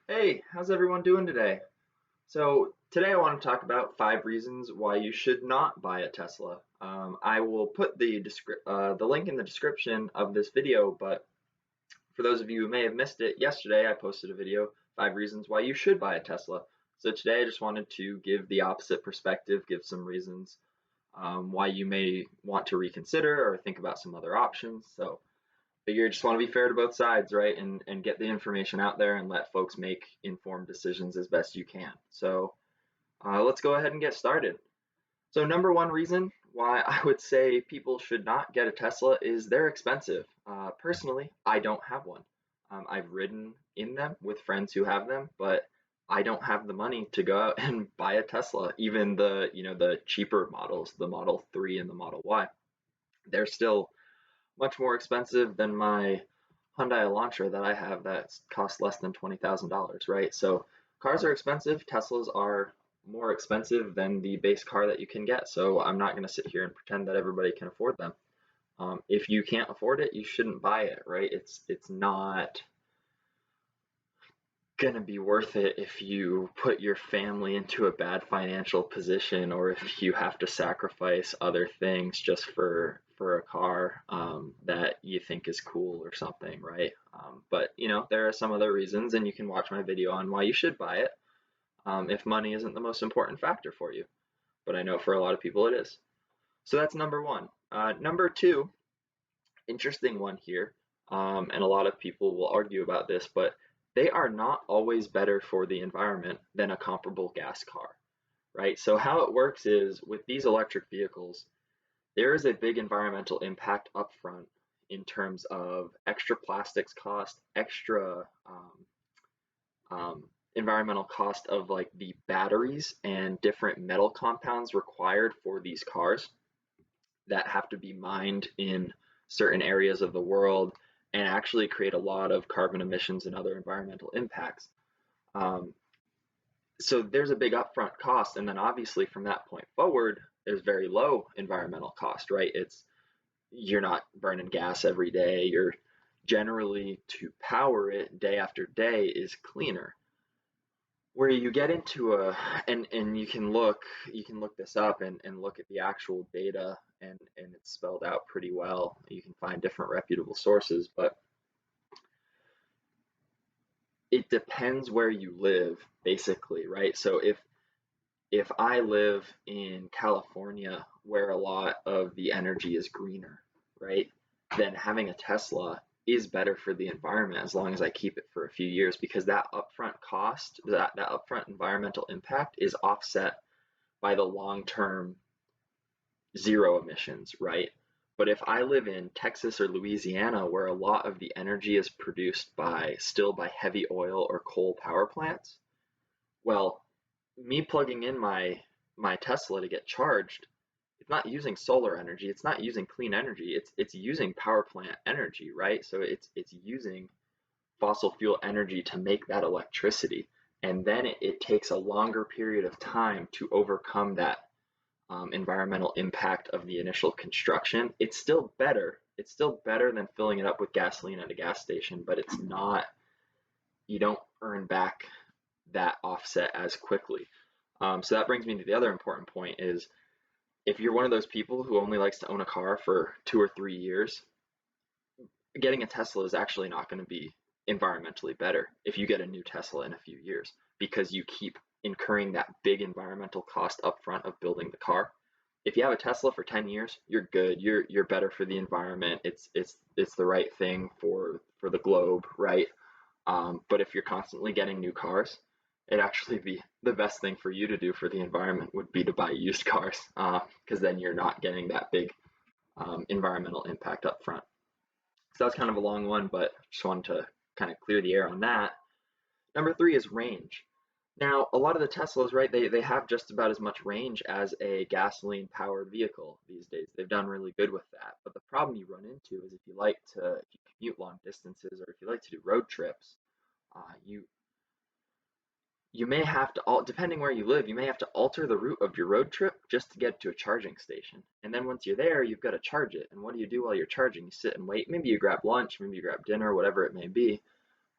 Hey, how's everyone doing today? So, today I want to talk about 5 reasons why you should not buy a Tesla. I will put the link in the description of this video, but for those of you who may have missed it, yesterday I posted a video, 5 reasons why you should buy a Tesla. So today I just wanted to give the opposite perspective, give some reasons why you may want to reconsider or think about some other options. So figure you just want to be fair to both sides, right? And get the information out there and let folks make informed decisions as best you can. So let's go ahead and get started. So number one reason why I would say people should not get a Tesla is they're expensive. Personally, I don't have one. I've ridden in them with friends who have them, but I don't have the money to go out and buy a Tesla. Even the cheaper models, the Model 3 and the Model Y, they're still much more expensive than my Hyundai Elantra that I have that costs less than $20,000, right? So cars are expensive. Teslas are more expensive than the base car that you can get. So I'm not going to sit here and pretend that everybody can afford them. If you can't afford it, you shouldn't buy it, right? It's not going to be worth it if you put your family into a bad financial position or if you have to sacrifice other things just for a car that you think is cool or something, right? But there are some other reasons, and you can watch my video on why you should buy it if money isn't the most important factor for you. But I know for a lot of people it is. So that's number one. Number two, interesting one here, and a lot of people will argue about this, but they are not always better for the environment than a comparable gas car, right? So how it works is with these electric vehicles, there is a big environmental impact upfront in terms of extra plastics cost, extra environmental cost of like the batteries and different metal compounds required for these cars that have to be mined in certain areas of the world and actually create a lot of carbon emissions and other environmental impacts. Um, so there's a big upfront cost, and then obviously from that point forward, there's very low environmental cost, right? You're not burning gas every day. You're generally to power it day after day is cleaner. Where you get into and you can look this up and look at the actual data and it's spelled out pretty well. You can find different reputable sources, but it depends where you live basically, right? So if I live in California where a lot of the energy is greener, right, then having a Tesla is better for the environment as long as I keep it for a few years because that upfront cost, that upfront environmental impact is offset by the long-term zero emissions, right? But if I live in Texas or Louisiana where a lot of the energy is produced by heavy oil or coal power plants, well, me plugging in my Tesla to get charged, it's not using solar energy, it's not using clean energy, it's using power plant energy, right? So it's using fossil fuel energy to make that electricity. And then it takes a longer period of time to overcome that environmental impact of the initial construction. It's still better. It's still better than filling it up with gasoline at a gas station, but it's not, you don't earn back that offset as quickly. So that brings me to the other important point is if you're one of those people who only likes to own a car for 2 or 3 years, getting a Tesla is actually not going to be environmentally better if you get a new Tesla in a few years because you keep incurring that big environmental cost upfront of building the car. If you have a Tesla for 10 years, you're good. You're better for the environment. It's the right thing for the globe, right? But if you're constantly getting new cars, it'd actually be the best thing for you to do for the environment would be to buy used cars because then you're not getting that big environmental impact up front. So that's kind of a long one, but just wanted to kind of clear the air on that. Number three is range. Now, a lot of the Teslas, right, they have just about as much range as a gasoline powered vehicle these days. They've done really good with that. But the problem you run into is if you commute long distances or if you like to do road trips, you may have to, depending where you live, you may have to alter the route of your road trip just to get to a charging station. And then once you're there, you've got to charge it. And what do you do while you're charging? You sit and wait. Maybe you grab lunch, maybe you grab dinner, whatever it may be.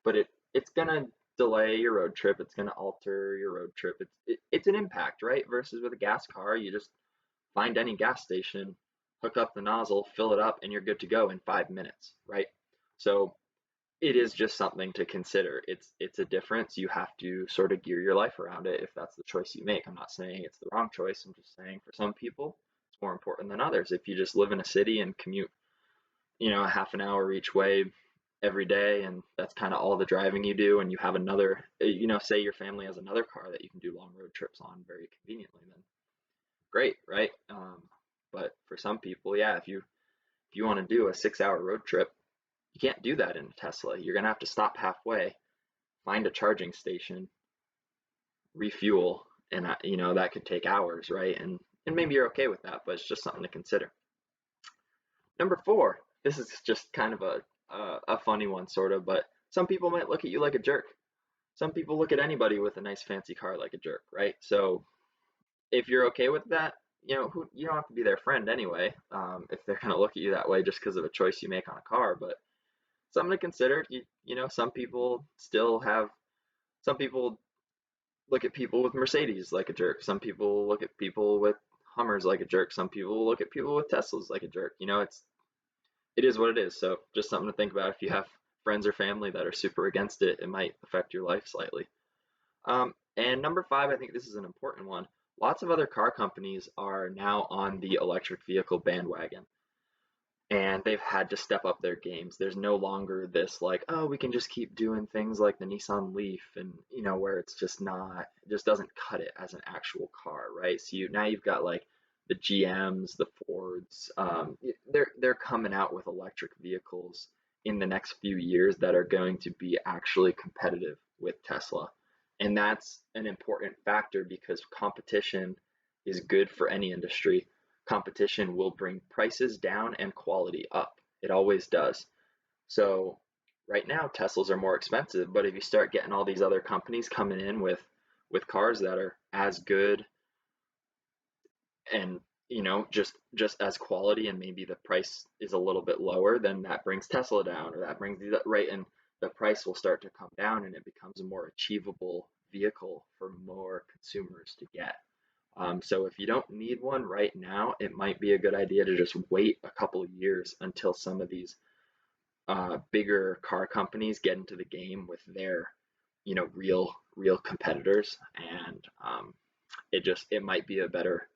But it's gonna delay your road trip. It's going to alter your road trip. It's an impact, right? Versus with a gas car, you just find any gas station, hook up the nozzle, fill it up, and you're good to go in 5 minutes, right? So it is just something to consider. It's a difference. You have to sort of gear your life around it if that's the choice you make. I'm not saying it's the wrong choice. I'm just saying for some people it's more important than others. If you just live in a city and commute, a half an hour each way every day, and that's kind of all the driving you do, and you have another, say your family has another car that you can do long road trips on very conveniently, then great, right? But for some people, yeah, if you want to do a 6 hour road trip, you can't do that in a Tesla. You're gonna have to stop halfway, find a charging station, refuel, and that could take hours, right? And maybe you're okay with that, but it's just something to consider. Number four, this is just kind of a funny one, sort of, but some people might look at you like a jerk. Some people look at anybody with a nice fancy car like a jerk, right? So if you're okay with that, you don't have to be their friend anyway, if they're gonna look at you that way just because of a choice you make on a car. But something to consider. Some people look at people with Mercedes like a jerk. Some people look at people with Hummers like a jerk. Some people look at people with Teslas like a jerk. It is what it is. So just something to think about. If you have friends or family that are super against it, it might affect your life slightly. And number five, I think this is an important one. Lots of other car companies are now on the electric vehicle bandwagon, and they've had to step up their games. There's no longer this like, oh, we can just keep doing things like the Nissan Leaf, and where it's just not, it just doesn't cut it as an actual car, right? So now you've got like the GMs, the Fords, they're coming out with electric vehicles in the next few years that are going to be actually competitive with Tesla. And that's an important factor because competition is good for any industry. Competition will bring prices down and quality up. It always does. So right now Teslas are more expensive, but if you start getting all these other companies coming in with cars that are as good and just as quality, and maybe the price is a little bit lower, then that brings Tesla down, or that brings the right, and the price will start to come down and it becomes a more achievable vehicle for more consumers to get. So if you don't need one right now, it might be a good idea to just wait a couple of years until some of these bigger car companies get into the game with their, real competitors, and it might be a better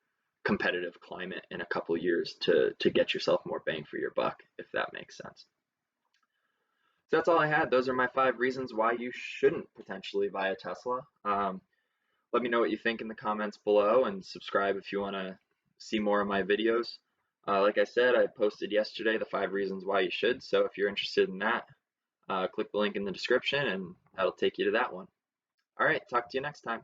competitive climate in a couple of years to get yourself more bang for your buck, if that makes sense. So that's all I had. Those are my 5 reasons why you shouldn't potentially buy a Tesla. Let me know what you think in the comments below, and subscribe if you want to see more of my videos. Like I said, I posted yesterday the 5 reasons why you should, so if you're interested in that, click the link in the description and that'll take you to that one. All right, talk to you next time.